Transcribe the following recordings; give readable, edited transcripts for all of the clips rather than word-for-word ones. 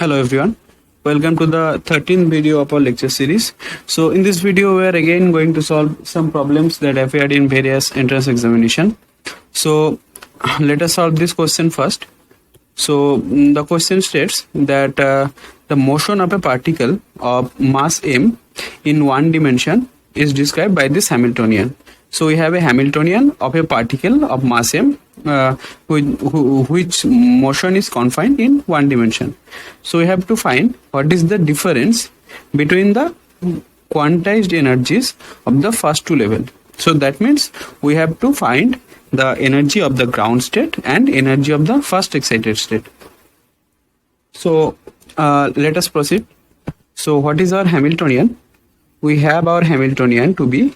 Hello everyone, welcome to the 13th video of our lecture series. So in this video we are again going to solve some problems that appeared in various entrance examination. So let us solve this question first. So the question states that the motion of a particle of mass m in one dimension is described by this Hamiltonian. So we have a Hamiltonian of a particle of mass m which motion is confined in one dimension. So we have to find what is the difference between the quantized energies of the first two levels. So that means we have to find the energy of the ground state and energy of the first excited state. So let us proceed. So what is our Hamiltonian? We have our Hamiltonian to be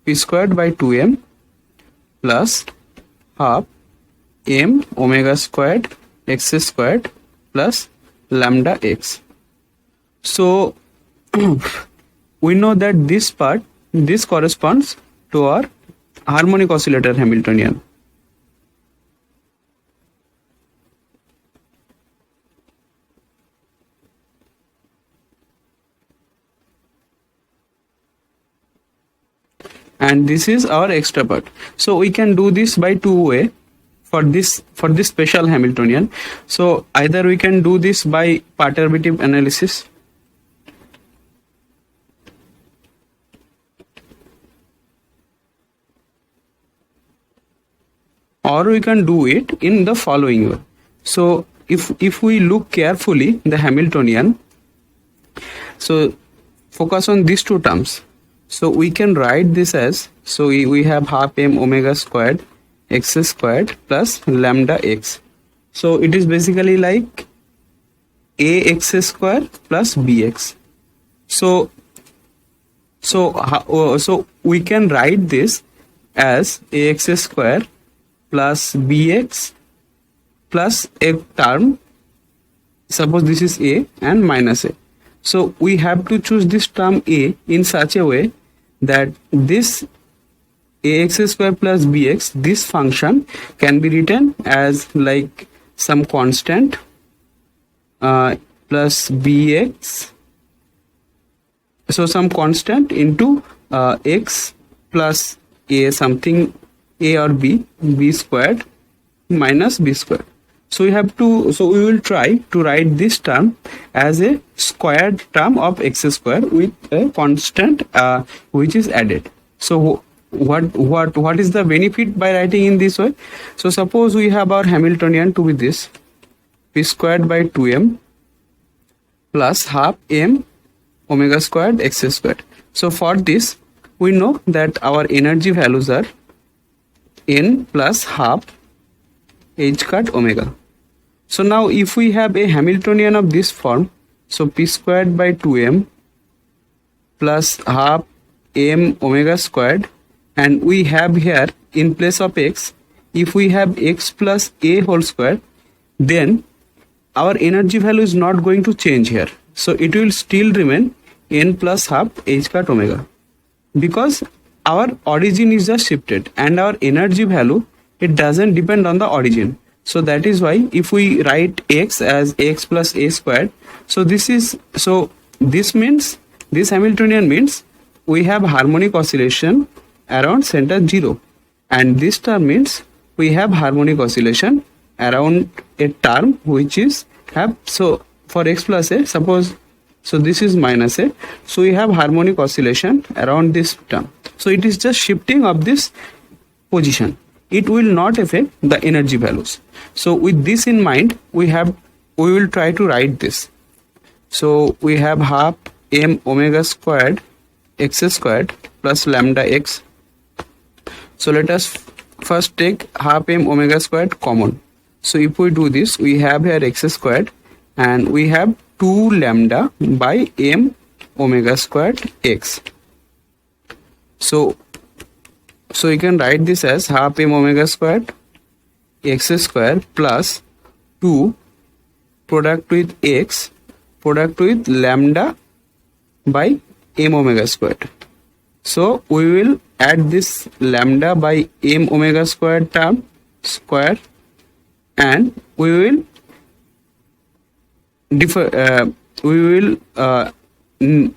p squared by 2m plus half m omega squared x squared plus lambda x. So we know that this corresponds to our harmonic oscillator Hamiltonian. And this is our extra part. So we can do this by two ways for this special Hamiltonian. So either we can do this by perturbative analysis, or we can do it in the following way. So if we look carefully the Hamiltonian, so focus on these two terms. So we can write this as, so we have half m omega squared x squared plus lambda x. So it is basically like ax square plus bx. So we can write this as ax square plus bx plus a term, suppose this is a and minus a. So we have to choose this term a in such a way that this ax square plus bx, this function can be written as like some constant plus bx, so some constant into x plus a something a or b squared minus b squared. So we will try to write this term as a squared term of x square with a constant which is added. So what is the benefit by writing in this way? So suppose we have our Hamiltonian to be this p squared by 2m plus half m omega squared x squared. So for this we know that our energy values are n plus half h cut omega. So now if we have a Hamiltonian of this form, so p squared by 2m plus half m omega squared, and we have here in place of x, if we have x plus a whole square, then our energy value is not going to change here. So it will still remain n plus half h cut omega, because our origin is just shifted and our energy value, it doesn't depend on the origin. So that is why if we write x as x plus a squared, so this means this Hamiltonian means we have harmonic oscillation around center 0, and this term means we have harmonic oscillation around a term which is have, so for x plus a, suppose, so this is minus a, so we have harmonic oscillation around this term. So it is just shifting of this position. It will not affect the energy values. So with this in mind, we will try to write this. So we have half m omega squared x squared plus lambda x. So let us first take half m omega squared common. So if we do this, we have here x squared and we have 2 lambda by m omega squared x. So you can write this as half m omega squared x square plus 2 product with x product with lambda by m omega squared. So we will add this lambda by m omega squared term square, and we will we will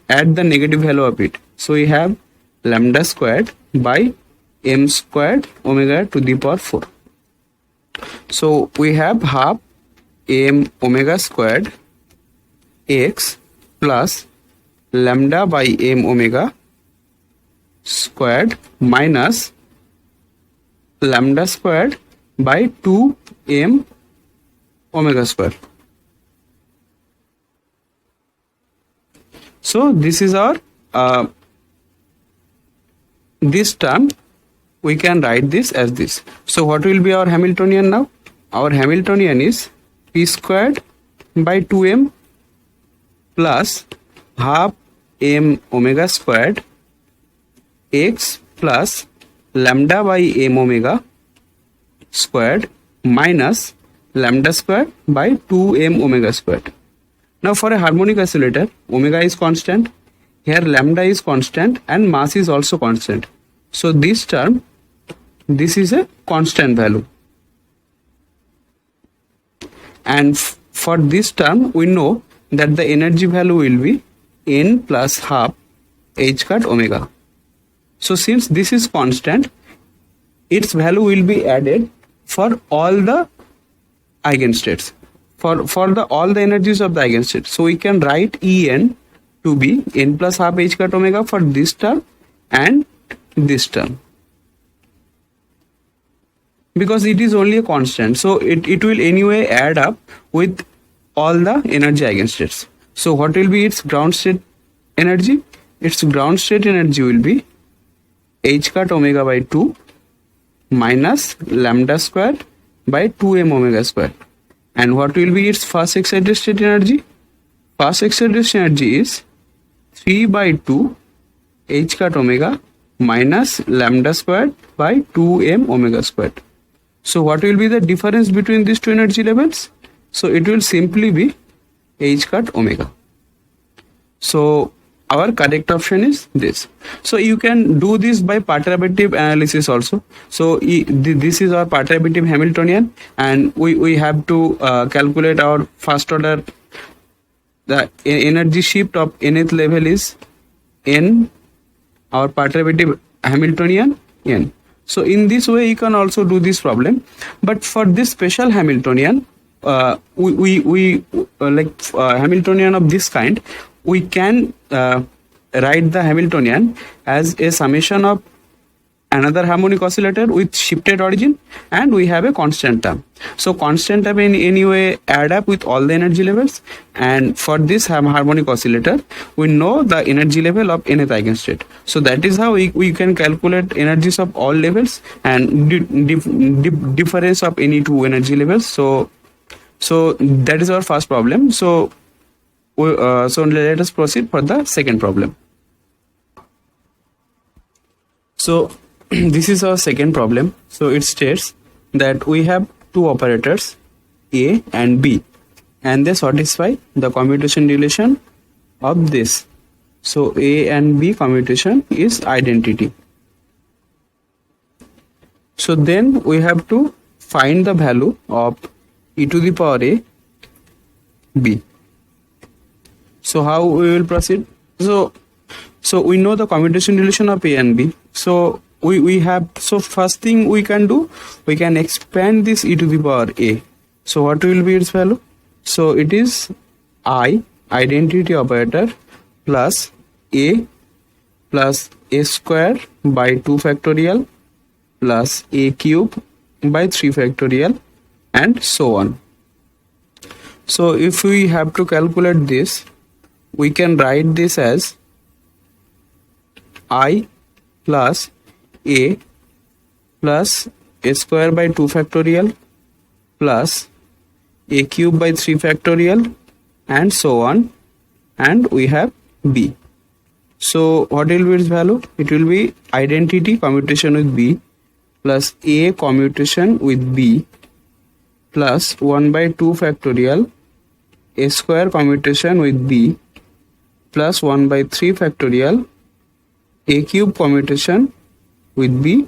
add the negative value of it. So we have lambda squared by m squared omega to the power 4. So we have half m omega squared x plus lambda by m omega squared minus lambda squared by 2m omega squared. So this is our this term. We can write this as this. So what will be our Hamiltonian now? Our Hamiltonian is p squared by 2m plus half m omega squared x plus lambda by m omega squared minus lambda squared by 2m omega squared. Now for a harmonic oscillator, omega is constant, here lambda is constant and mass is also constant. So this term, this is a constant value. And for this term, we know that the energy value will be n plus half h cut omega. So since this is constant, its value will be added for all the eigenstates, for all the energies of the eigenstate. So we can write En to be n plus half h cut omega for this term and this term, because it is only a constant, so it will anyway add up with all the energy eigenstates. So what will be its ground state energy? Its ground state energy will be h cut omega by 2 minus lambda squared by 2m omega squared. And what will be its first excited state energy? First excited state energy is 3 by 2 h cut omega minus lambda squared by 2m omega squared. So what will be the difference between these two energy levels? So it will simply be h cut omega. So our correct option is this. So you can do this by perturbative analysis also. So this is our perturbative Hamiltonian, and we have to calculate our first order. The energy shift of nth level is n, our perturbative Hamiltonian n. So in this way you can also do this problem, but for this special Hamiltonian, Hamiltonian of this kind, we can write the Hamiltonian as a summation of another harmonic oscillator with shifted origin, and we have a constant term. So constant term in any way add up with all the energy levels, and for this harmonic oscillator we know the energy level of nth eigenstate. So that is how we can calculate energies of all levels and difference of any two energy levels. So that is our first problem. So let us proceed for the second problem. So this is our second problem. So it states that we have two operators A and B, and they satisfy the commutation relation of this. So A and B commutation is identity. So then we have to find the value of e to the power A B. So how we will proceed? So we know the commutation relation of A and B. So first thing we can do, we can expand this e to the power A. So what will be its value? So it is I, identity operator, plus A square by 2 factorial plus A cube by 3 factorial and so on. So if we have to calculate this, we can write this as I plus A square by 2 factorial plus A cube by 3 factorial and so on, and we have B. So what will be its value? It will be identity commutation with B plus A commutation with B plus 1 by 2 factorial A square commutation with B plus 1 by 3 factorial A cube commutation with B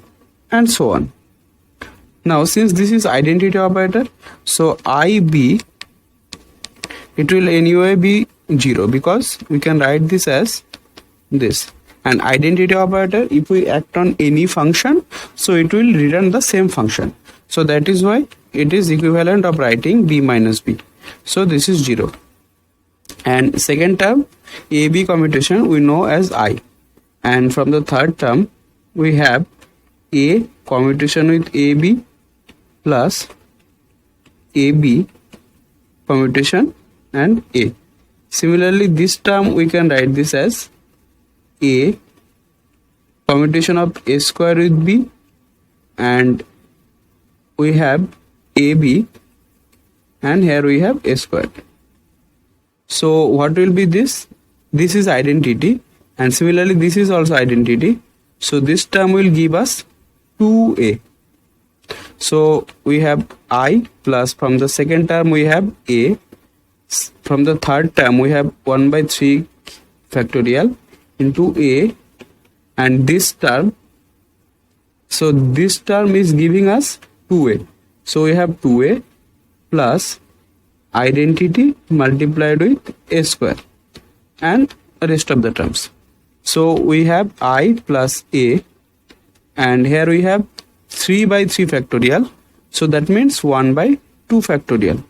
and so on. Now since this is identity operator, so IB it will anyway be 0, because we can write this as this. And identity operator, if we act on any function, so it will return the same function. So that is why it is equivalent of writing b minus b. So this is 0. And second term, ab commutation we know as I. And from the third term, we have a commutation with ab plus ab commutation and a. Similarly, this term we can write this as a commutation of a square with b, and we have ab, and here we have a square. So what will be this? This is identity, and similarly this is also identity. So this term will give us 2a. So we have I plus, from the second term we have a, from the third term we have 1 by 3 factorial into a, and this term, so this term is giving us 2a. So we have 2a plus identity multiplied with a square and rest of the terms. So we have I plus a, and here we have 3 by 3 factorial, so that means 1 by 2 factorial.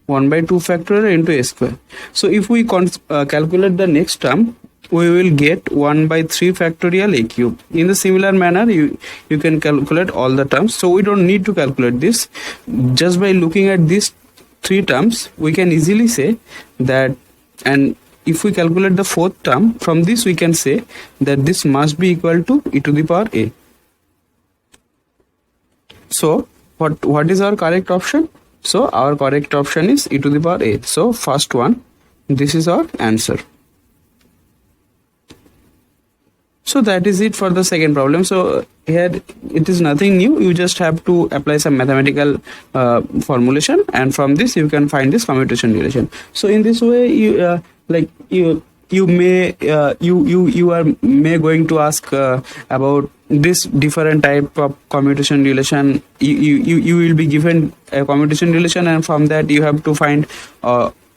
1 by 2 factorial into a square. So if we calculate the next term, we will get 1 by 3 factorial a cube. In the similar manner, you can calculate all the terms. So we don't need to calculate this. Just by looking at these 3 terms, we can easily say that, and if we calculate the fourth term, from this we can say that this must be equal to e to the power a. So what is our correct option? So our correct option is e to the power a. So first one, this is our answer. So that is it for the second problem. So here it is nothing new. You just have to apply some mathematical formulation, and from this you can find this commutation relation. So in this way, you you may going to ask about this different type of commutation relation. You will be given a commutation relation, and from that you have to find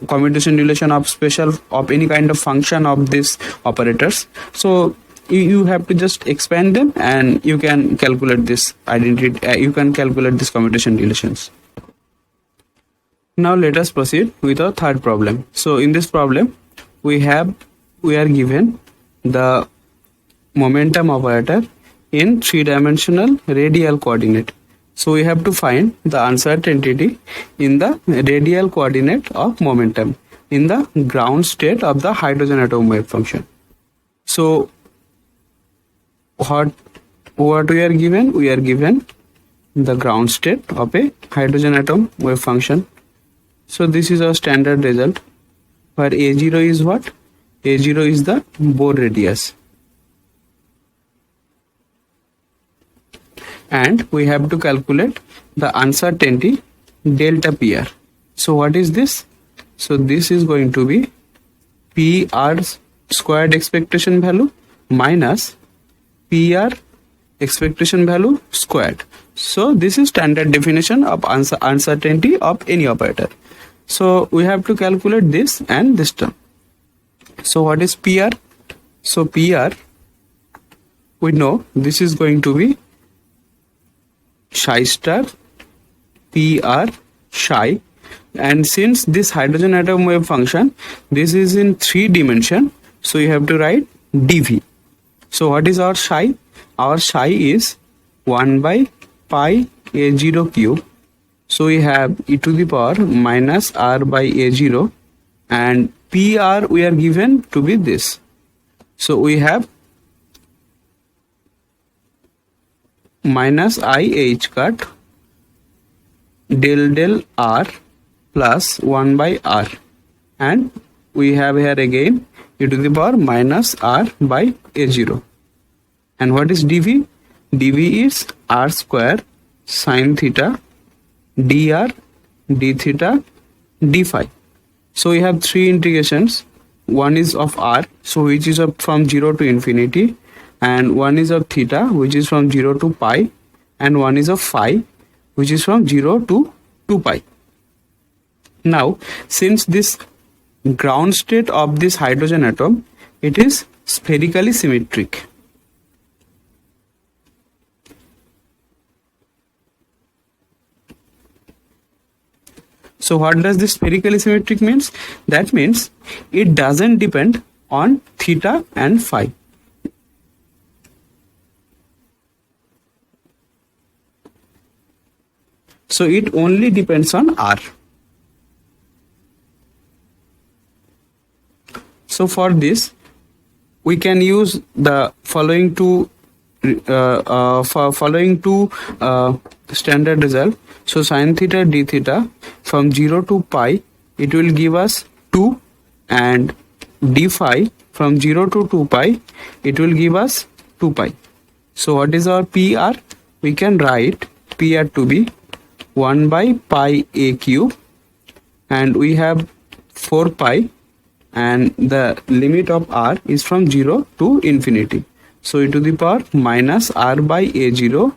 commutation relation of special of any kind of function of these operators. So you have to just expand them, and you can calculate this identity. You can calculate this commutation relations. Now let us proceed with our third problem. So in this problem, we are given the momentum operator in 3-dimensional radial coordinate. So we have to find the uncertainty in the radial coordinate of momentum in the ground state of the hydrogen atom wave function. So what we are given? We are given the ground state of a hydrogen atom wave function. So this is our standard result, where A0 is what? A0 is the Bohr radius. And we have to calculate the uncertainty delta PR. So what is this? So this is going to be PR squared expectation value minus PR expectation value squared. So this is standard definition of uncertainty of any operator. So we have to calculate this and this term. So what is PR? So PR, we know this is going to be psi star PR psi, and since this hydrogen atom wave function, this is in 3 dimension, so you have to write dV. So what is our psi? Our psi is 1 by pi A0 cube. So we have e to the power minus r by A0, and PR we are given to be this. So we have minus I h cut del r plus 1 by r, and we have here again e to the power minus r by A0. And what is dV? dV is r square sine theta dr d theta d phi. So we have 3 integrations. One is of r, so which is from 0 to infinity, and one is of theta, which is from 0 to pi, and one is of phi, which is from 0 to 2 pi. Now, since this ground state of this hydrogen atom, it is spherically symmetric. So what does this spherically symmetric means? That means it doesn't depend on theta and phi. So it only depends on R. So for this, we can use the following two standard result. So sin theta d theta from 0 to pi, it will give us 2, and d phi from 0 to 2 pi, it will give us 2 pi. So what is our PR? We can write PR to be 1 by pi a cube, and we have 4 pi, and the limit of R is from 0 to infinity. So e to the power minus R by a0,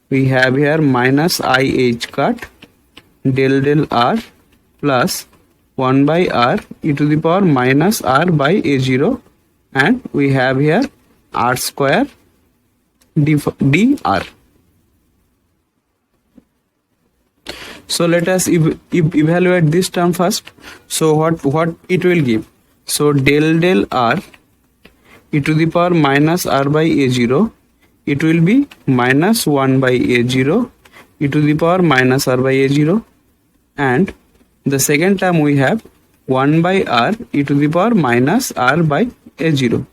we have here minus I h cut del R plus 1 by R e to the power minus R by a0, and we have here R square dr. So let us evaluate this term first. So what it will give? So del R e to the power minus R by a0, it will be minus 1 by a0 e to the power minus R by a0, and the second term we have 1 by R e to the power minus R by a0.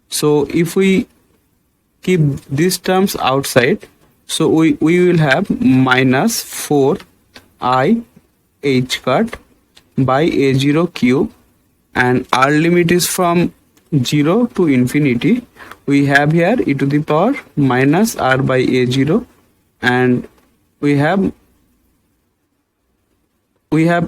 So if we keep these terms outside, so we will have minus 4 I h cut by a0 cube, and our limit is from 0 to infinity. We have here e to the power minus R by a0, and we have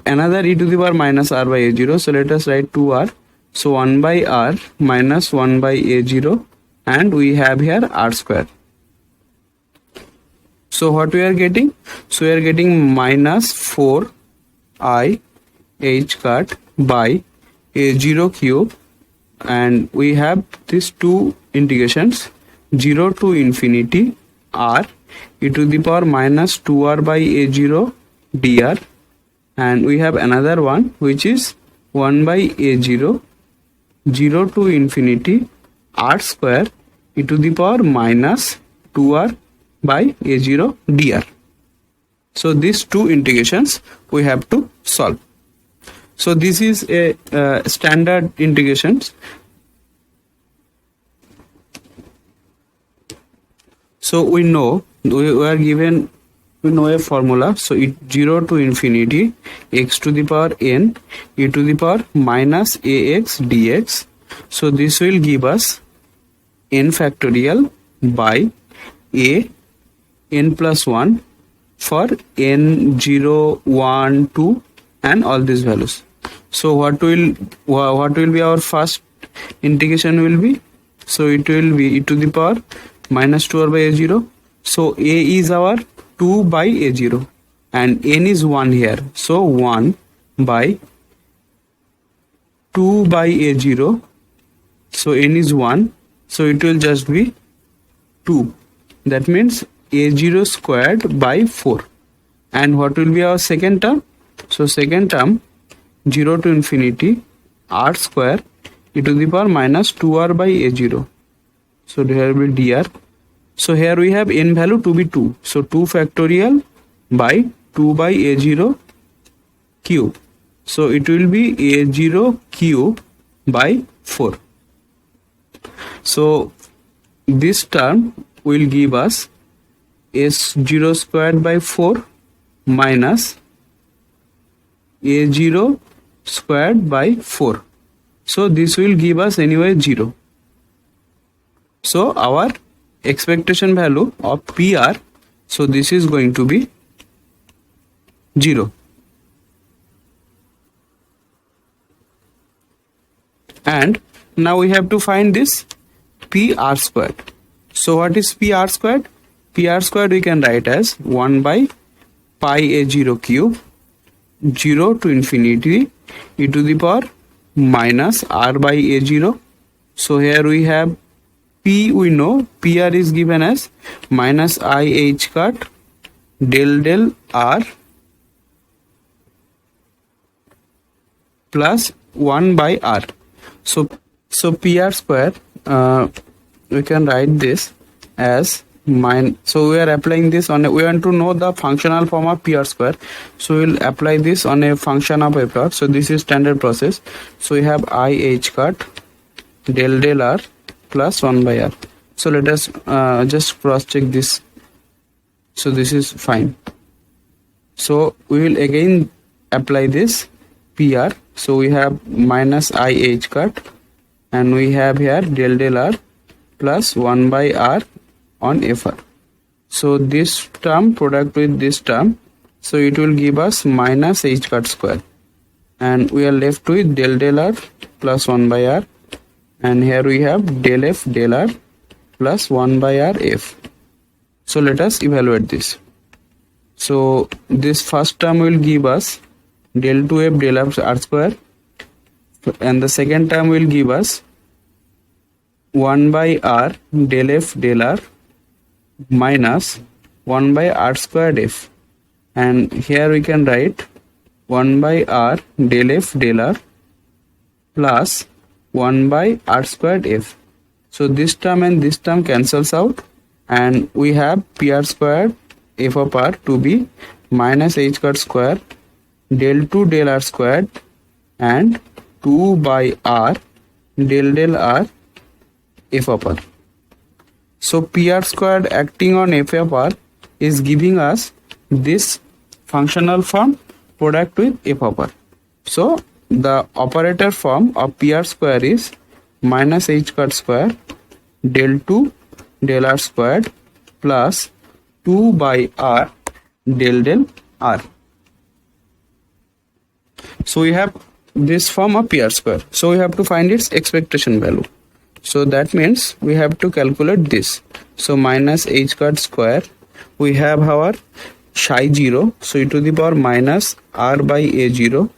another e to the power minus R by a0. So let us write 2R. So 1 by R minus 1 by a0, and we have here R square. So what we are getting? So we are getting minus 4 I h cut by a0 cube, and we have these two integrations, 0 to infinity R e to the power minus 2R by a0 dr, and we have another one which is 1 by a0, 0 to infinity R square e to the power minus 2R by a0 dr. So these two integrations we have to solve. So this is a standard integrations. So we know a formula. So it 0 to infinity x to the power n e to the power minus ax dx. So this will give us n factorial by a n plus 1 for n 0, 1, 2 and all these values. So what will be our first integration will be? So it will be e to the power minus 2r by a0. So a is our 2 by a0 and n is 1 here. So 1 by 2 by a0. So n is 1. So it will just be 2. That means a0 squared by 4. And what will be our second term? So second term 0 to infinity r square e to the power minus 2r by a0. So here will be dr. So here we have n value to be 2. So 2 factorial by 2 by a0 cube. So it will be a0 cube by 4. So this term will give us s0 squared by 4 minus a0 squared by 4. So this will give us anyway 0. So our expectation value of PR, so this is going to be 0. And now we have to find this PR squared. So what is PR squared? PR squared we can write as 1 by pi a0 cube 0 to infinity e to the power minus r by a0. So here we have p, we know pr is given as minus I h cut del r plus 1 by r. So pr square, we can write this as so we are applying this on we want to know the functional form of pr square, so we'll apply this on a function of fr. So this is standard process. So we have I h cut del r plus 1 by r. So let us just cross check this. So this is fine. So we will again apply this pr. So we have minus I h cut and we have here del r plus 1 by r on fr. So this term product with this term, so it will give us minus h cut square, and we are left with del r plus 1 by r, and here we have del f del r plus 1 by r f. So let us evaluate this. So this first term will give us del 2f del r square, and the second term will give us 1 by r del f del r minus 1 by r squared f, and here we can write 1 by r del f del r plus 1 by r squared f. So this term and this term cancels out, and we have pr squared f of r to be minus h cut square del 2 del r squared and 2 by r del r f of r. So pr squared acting on f of r is giving us this functional form product with f of r. So the operator form of pr square is minus h cut square del 2 del r squared plus 2 by r del r. So we have this form of pr square. So we have to find its expectation value. So that means we have to calculate this. So minus h cut square, we have our psi 0, so e to the power minus r by a0,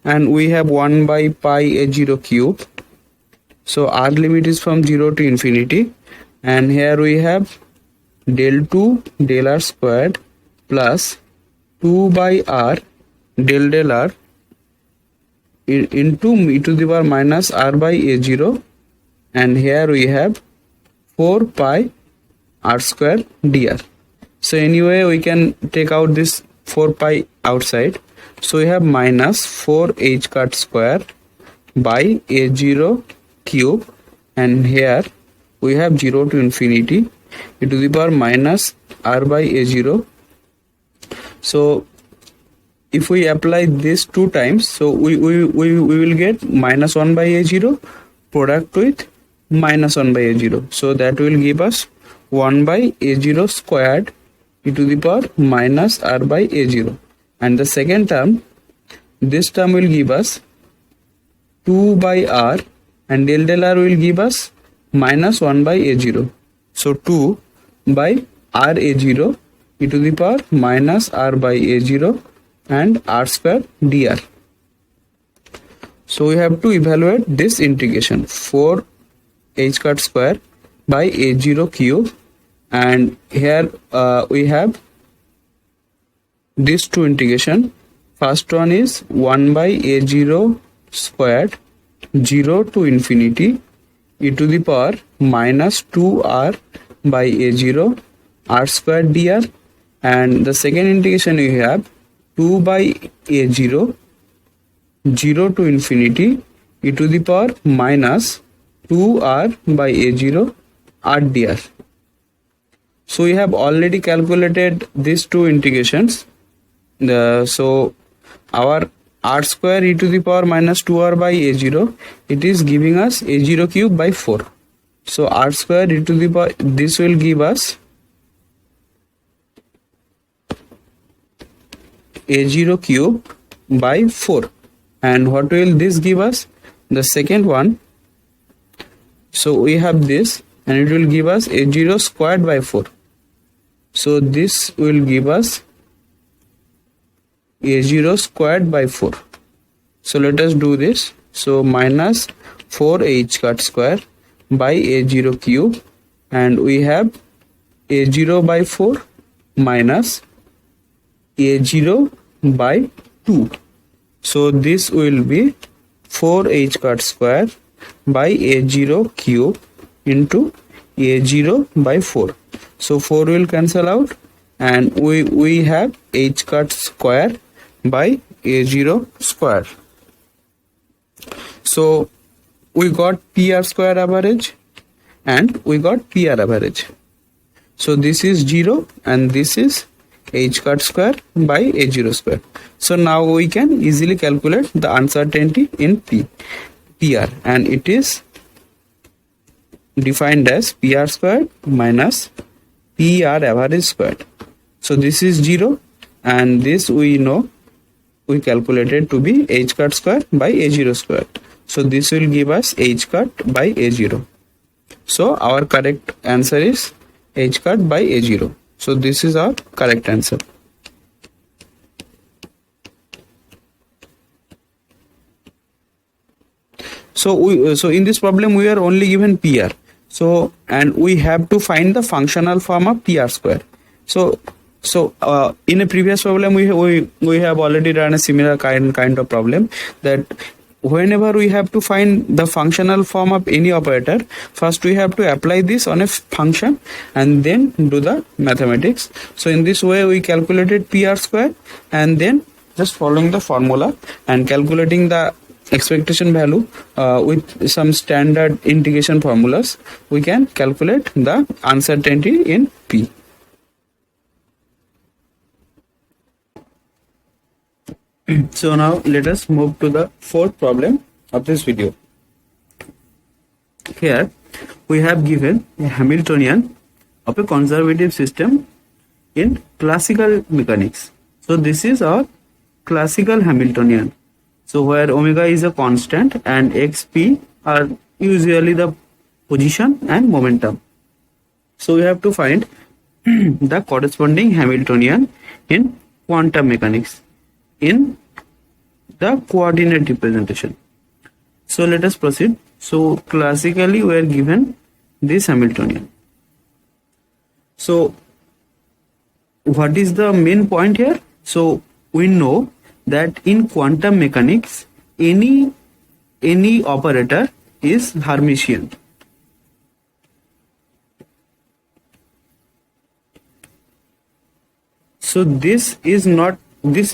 and we have 1 by pi a0 cube. So r limit is from 0 to infinity, and here we have del 2 del r squared plus 2 by r del r into e to the power minus r by a0, and here we have 4 pi r square dr. So anyway we can take out this 4 pi outside. So we have minus 4 h cut square by a0 cube, and here we have 0 to infinity e to the power minus r by a0. So if we apply this 2 times, so we will get minus 1 by a0 product with minus 1 by a0. So that will give us 1 by a0 squared e to the power minus r by a0. And the second term, this term will give us 2 by r, and del r will give us minus 1 by a0. So 2 by r a0 e to the power minus r by a0 and r square dr. So we have to evaluate this integration 4 h cut square by a0 cube, and here we have these two integration. First one is 1 by a0 squared 0 to infinity e to the power minus 2r by a0 r squared dr, and the second integration we have 2 by a0 0 to infinity e to the power minus 2r by a0 r dr. So we have already calculated these two integrations. So our r square e to the power minus 2r by a0, it is giving us a0 cube by 4. So r square e to the power, this will give us a0 cube by 4. And what will this give us? The second one. So we have this, and it will give us a0 squared by 4. So this will give us a0 squared by 4. So let us do this. So minus 4h cut square by a0 cube, and we have a0 by 4 minus a0 by 2. So this will be 4h cut square by a0 cube into a0 by 4. So 4 will cancel out, and we have h cut square by a0 square. So we got PR square average and we got PR average. So this is 0 and this is h cut square by a0 square. So now we can easily calculate the uncertainty in PR, and it is defined as PR squared minus PR average squared. So this is 0, and this we know we calculated to be h cut square by a0 square. So this will give us h cut by a0. So our correct answer is h cut by a0. So this is our correct answer. So in this problem we are only given PR. So, and we have to find the functional form of PR square. So in a previous problem we have already done a similar kind of problem, that whenever we have to find the functional form of any operator, first we have to apply this on a function and then do the mathematics. So in this way we calculated PR square, and then just following the formula and calculating the expectation value with some standard integration formulas, we can calculate the uncertainty in P. So now let us move to the fourth problem of this video. Here we have given a Hamiltonian of a conservative system in classical mechanics. So this is our classical Hamiltonian. So where omega is a constant and xp are usually the position and momentum. So we have to find the corresponding Hamiltonian in quantum mechanics in the coordinate representation. So let us proceed. So classically we are given this Hamiltonian. So what is the main point here? So we know that in quantum mechanics any operator is Hermitian. So this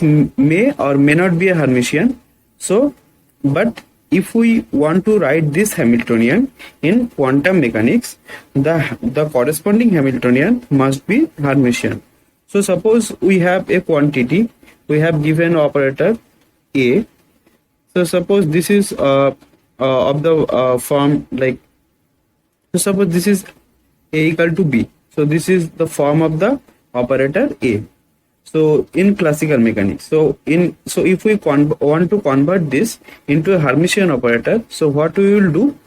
may or may not be a Hermitian. So but if we want to write this Hamiltonian in quantum mechanics, the corresponding Hamiltonian must be Hermitian. So suppose we have a quantity, we have given operator A. So suppose this is of the form like, so suppose this is A equal to B. So this is the form of the operator A. So in classical mechanics, so if we want to convert this into a Hermitian operator, so what we will do,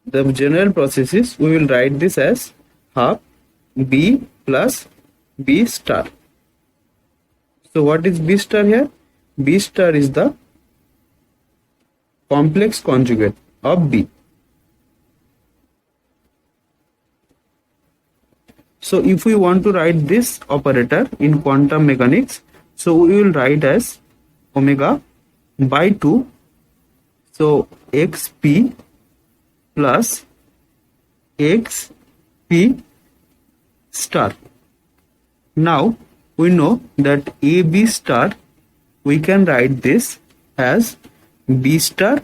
the general process is we will write this as half B plus B star. So what is B star here? B star is the complex conjugate of B. So if we want to write this operator in quantum mechanics, so we will write as omega by 2, so xp plus xp star. Now we know that AB star, we can write this as B star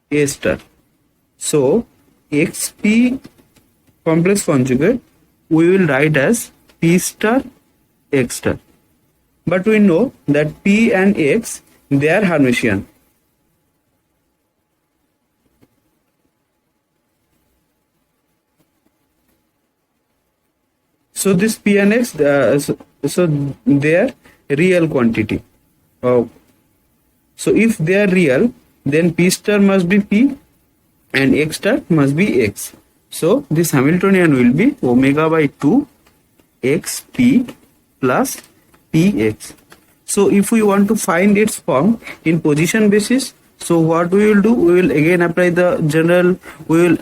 A star. So xp complex conjugate we will write as P star X star. But we know that P and X, they are Hermitian. So this P and X, so they are real quantity. So if they are real, then P star must be P and X star must be X. So this Hamiltonian will be omega by 2 xp plus px. So if we want to find its form in position basis, So what we will do, we will again apply the general, we will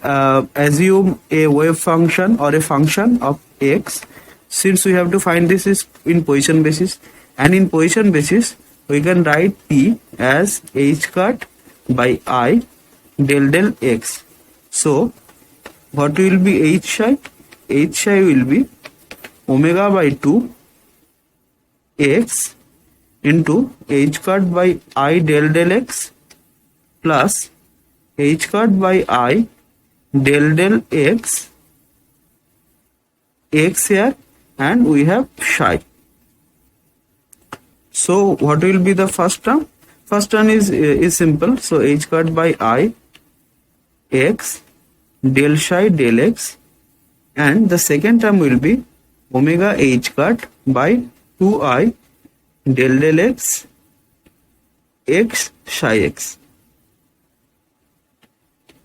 assume a wave function or a function of x. Since we have to find this is in position basis, and in position basis we can write t as h cut by I del x. So what will be h psi? H psi will be omega by 2 x into h cut by I del x plus h cut by I del x here, and we have psi. So what will be the first term? First term is simple. So h cut by I x del psi del x, and the second term will be omega h cut by 2I del x psi x.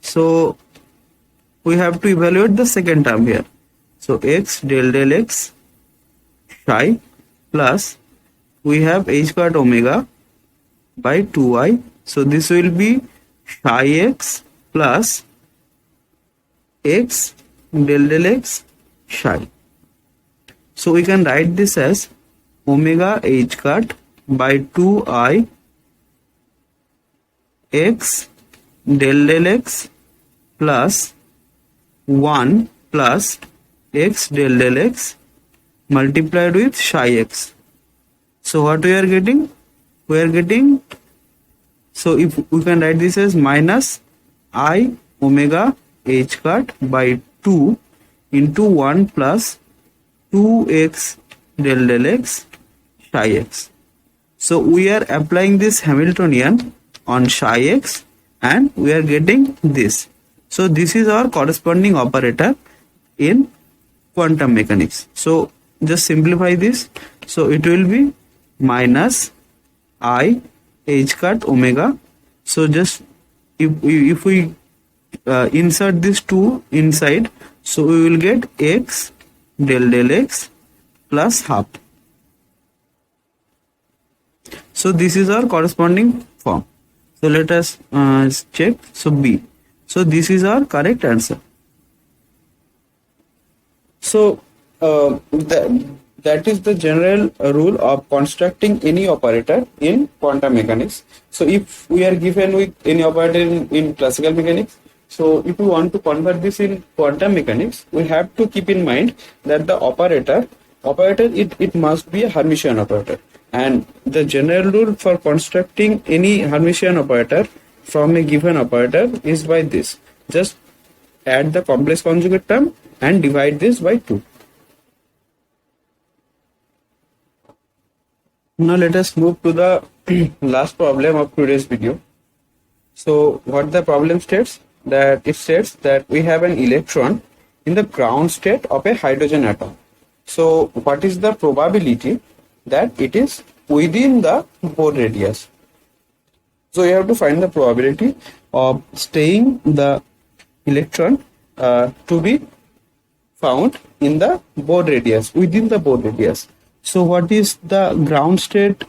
So we have to evaluate the second term here. So x del x psi plus we have h cut omega by 2I. So this will be psi x plus x del x psi. So we can write this as omega h cut by 2I x del x plus 1 plus x del x multiplied with psi x. So what we are getting? We are getting, so if we can write this as minus I omega h cut by 2 into 1 plus 2x del x psi x. So we are applying this Hamiltonian on psi x and we are getting this. So this is our corresponding operator in quantum mechanics. So just simplify this. So it will be minus I h cut omega. So just if we insert this 2 inside, so we will get x del x plus half. So this is our corresponding form. So let us check. So B. So this is our correct answer. So that is the general rule of constructing any operator in quantum mechanics. So if we are given with any operator in classical mechanics, so if we want to convert this in quantum mechanics, we have to keep in mind that the operator it must be a Hermitian operator. And the general rule for constructing any Hermitian operator from a given operator is by this. Just add the complex conjugate term and divide this by 2. Now let us move to the last problem of today's video. So what the problem states? That it states that we have an electron in the ground state of a hydrogen atom. So what is the probability that it is within the Bohr radius? So you have to find the probability of staying the electron to be found in the Bohr radius, within the Bohr radius. So what is the ground state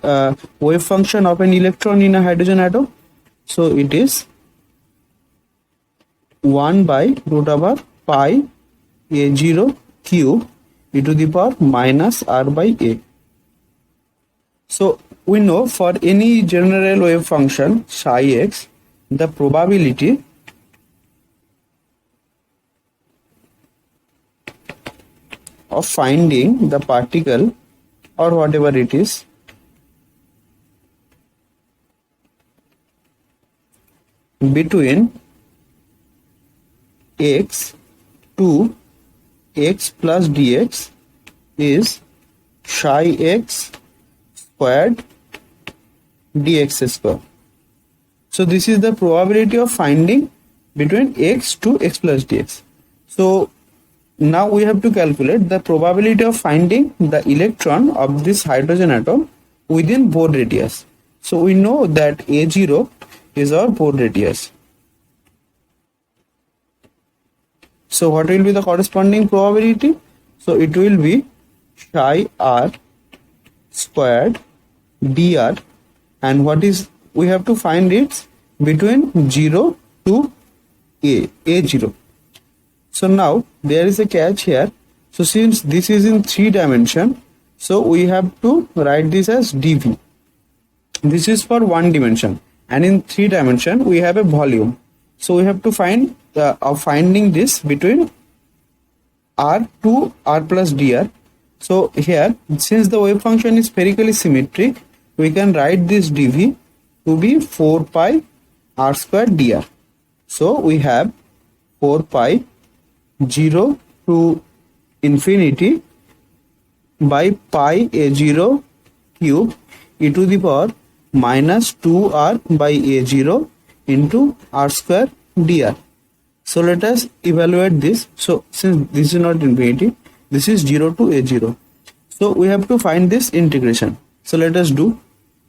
wave function of an electron in a hydrogen atom? So it is 1 by root over pi a0 cube e to the power minus r by a. So we know for any general wave function psi x, the probability of finding the particle or whatever it is between x to x plus dx is psi x squared dx square. So this is the probability of finding between x to x plus dx. So now we have to calculate the probability of finding the electron of this hydrogen atom within Bohr radius. So we know that A0 is our Bohr radius. So what will be the corresponding probability? So it will be psi r squared dr, and what is we have to find its between 0 to a0. So now there is a catch here. So since this is in 3 dimension, so we have to write this as dv. This is for 1 dimension, and in 3 dimension we have a volume. So we have to find finding this between r to r plus dr. So here, since the wave function is spherically symmetric, we can write this dv to be 4 pi r square dr. So we have 4 pi 0 to infinity by pi a0 cube e to the power minus 2r by a0 into r square dr. So let us evaluate this. So since this is not infinity, this is 0 to a0. So we have to find this integration. So let us do.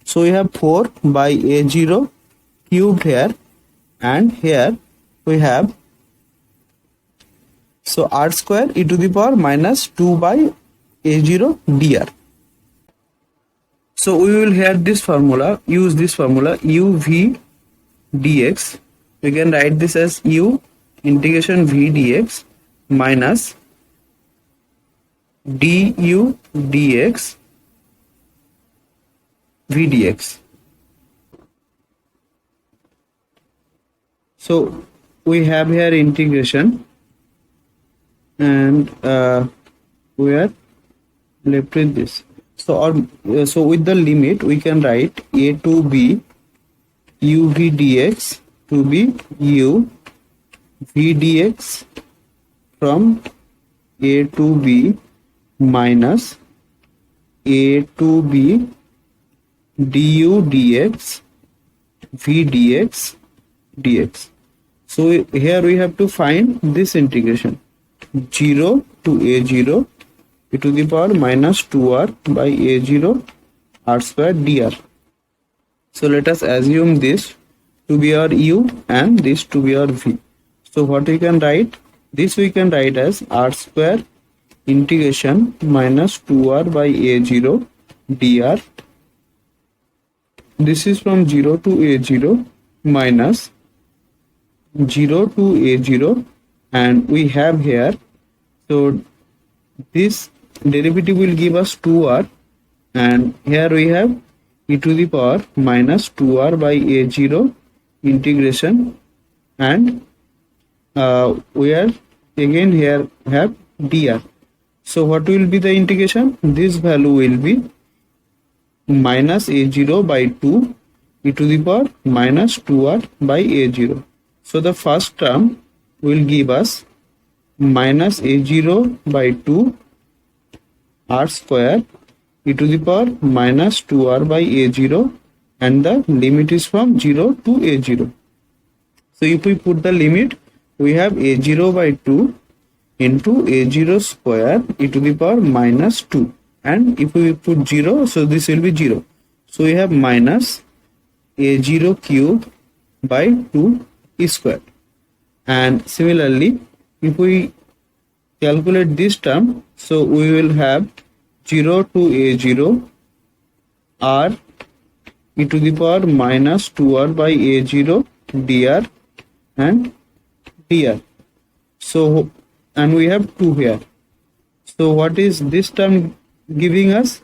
So we have 4 by a0 cubed here, and here we have, so r square e to the power minus 2 by a0 dr. So we will have this formula, use this formula uv dx. We can write this as u integration v dx minus du dx v dx. So we have here integration, and we are left with this. So so with the limit we can write a to b uv dx to be u v dx from a to b minus a to b du dx v dx dx. So here we have to find this integration 0 to a0 e to the power minus 2r by a0 r square dr. So let us assume this to be our u and this to be our v. So what we can write? This we can write as r square integration minus 2r by a0 dr. This is from 0 to a0 minus 0 to a0, and we have here, so this derivative will give us 2r, and here we have e to the power minus 2r by a0 integration, and we are again here have dr. So what will be the integration? This value will be minus a0 by 2 e to the power minus 2r by a0. So the first term will give us minus a0 by 2 r square e to the power minus 2r by a0, and the limit is from 0 to a0. So if we put the limit, we have a0 by 2 into a0 square e to the power minus 2, and if we put 0, so this will be 0. So we have minus a0 cube by 2 square. And similarly, if we calculate this term, so we will have 0 to a0 r e to the power minus 2r by a0 dr and dr. So, and we have 2 here. So what is this term giving us?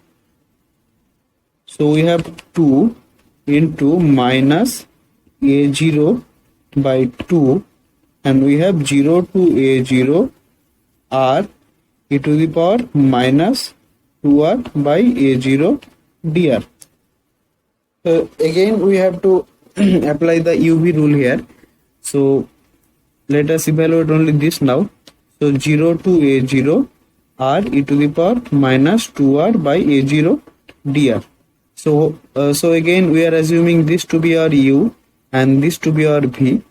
So we have 2 into minus a0 by 2, and we have 0 to a0 r e to the power minus 2r by a0 dr. Again we have to apply the uv rule here. So let us evaluate only this now. So 0 to a0 r e to the power minus 2r by a0 dr. So again we are assuming this to be our u and this to be our v.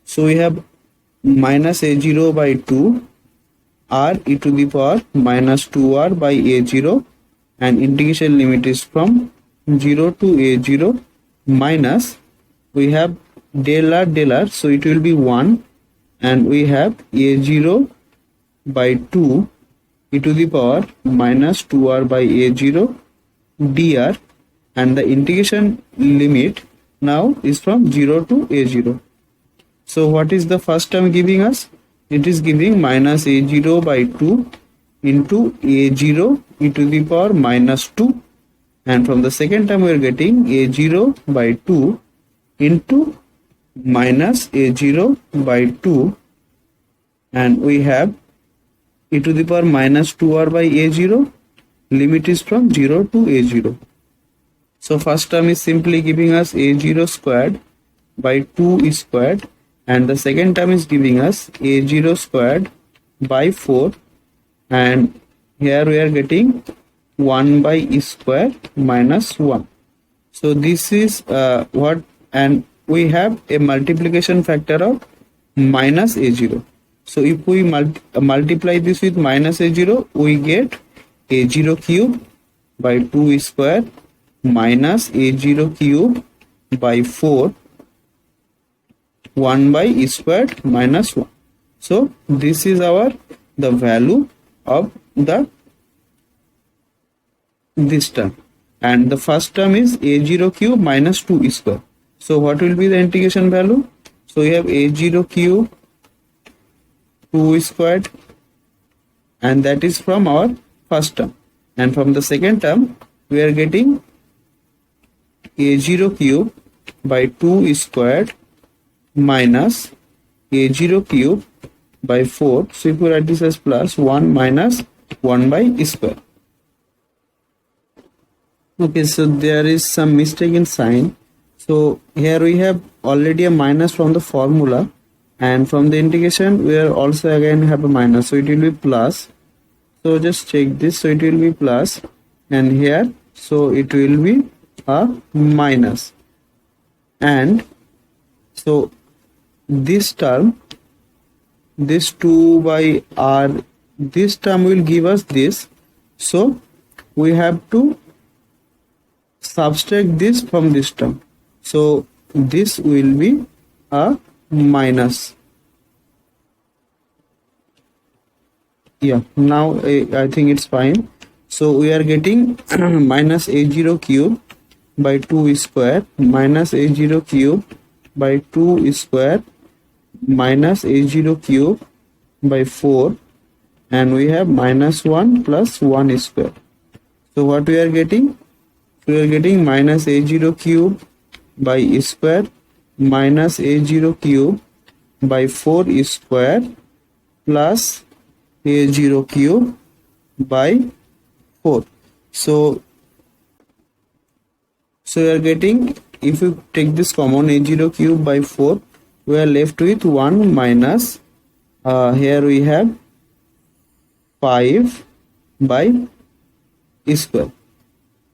So we have minus a0 by 2 r e to the power minus 2r by a0, and integration limit is from 0 to a0 minus, we have del r, so it will be 1, and we have a0 by 2 e to the power minus 2r by a0 dr, and the integration limit now is from 0 to A0. So what is the first term giving us? It is giving minus A0 by 2 into A0 e to the power minus 2, and from the second term we are getting A0 by 2 into minus A0 by 2, and we have e to the power minus 2r by A0. Limit is from 0 to A0. So first term is simply giving us A0 squared by 2 squared, and the second term is giving us A0 squared by 4, and here we are getting 1 by square minus 1. So this is what, and we have a multiplication factor of minus A0. So if we multiply this with minus A0, we get A0 cube by 2 square minus A0 cube by 4, 1 by squared minus 1. So this is the value of this term, and the first term is A0 cube minus 2 square. So what will be the integration value? So we have A0 cube 2 squared, and that is from our first term, and from the second term we are getting A0 cube by 2 squared minus A0 cube by 4. So if we write this as plus 1 minus 1 by square. Okay, so there is some mistake in sign. So here we have already a minus from the formula, and from the integration we are also again have a minus, so it will be plus. So just check this, so it will be plus, and here so it will be a minus, and so this term, this 2 by r, this term will give us this, so we have to subtract this from this term, so this will be a minus. Yeah, now I think it's fine. So we are getting minus A0 cube by 2 square minus A0 cube by 2 square minus A0 cube by 4, and we have minus 1 plus 1 square. So what we are getting? We are getting minus A0 cube by square minus A0 cube by 4 square plus A0 cube by 4. So we are getting, if you take this common, A0 cube by 4, we are left with 1 minus, here we have 5 by square.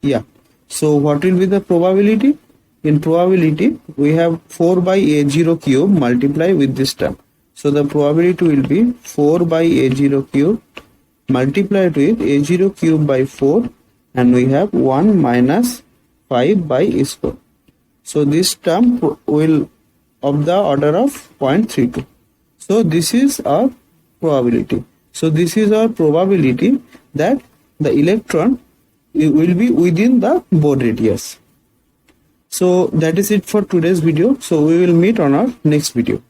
Yeah. So what will be the probability? In probability, we have 4 by A0 cube multiply with this term. So the probability will be 4 by A0 cube multiplied with A0 cube by 4, and we have 1 minus 5 by square. So this term will of the order of 0.32. So this is our probability. So this is our probability that the electron will be within the Bohr radius. So that is it for today's video. So we will meet on our next video.